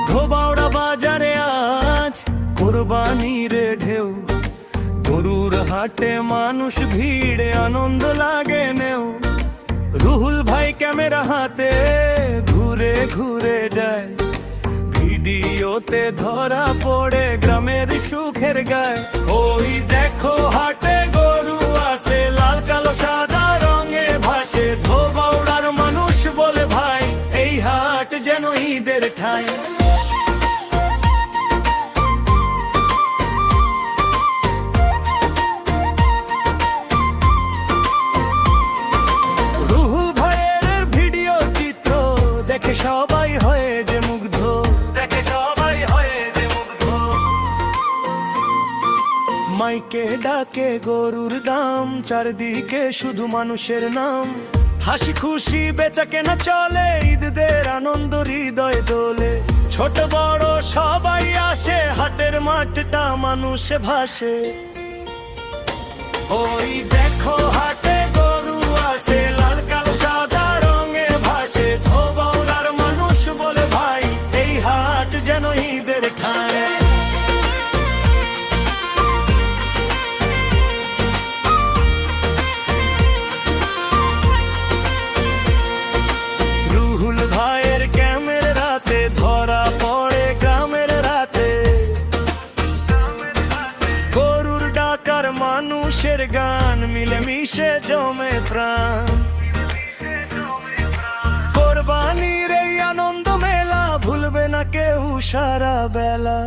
ধোবাউড়া বাজারে আজ কোরবানির ঢেউ, গরুর হাটে মানুষ ভিড়ে আনন্দ লাগে নেও। রুহুল ভাই ক্যামেরা হাতে ঘুরে ঘুরে যায়, ভিডিওতে ধরা পড়ে গ্রামের সুখের গায়। ওই দেখো হাটে গরু আছে, লাল কালো সাদা রঙে ভাসে। ধোবাউড়ার মানুষ বলে ভাই, এই হাট যেন ঈদের ঠাঁই। সবাই হয়ে যে মুগ্ধ, দেখে সবাই হয়ে যে মুগ্ধ। মাইকে ডাকে গরুর দাম, চারদিকে শুধু মানুষের নাম। হাসি খুশি বেচা কেনা চলে, ঈদের আনন্দ হৃদয় দোলে। ছোট বড় সবাই আসে, হাটের মাঠটা মানুষে ভাসে। ওই দেখো হাটে গরু আসে, লাল কালো সাদা রঙে ভাসে। ধোবাউড়ার মানুষ বলে ভাই, এই হাট যেন ঈদের ঠাঁই। রুহুল ভাইয়ের ক্যামেরাতে ধরা পড়ে গ্রামের রাতে। গরুর ডাকার মানুষের গান, মিলে মিশে জমে প্রাণ। কোরবানির এই আনন্দ মেলা ভুলবে না কেউ সারা বেলা।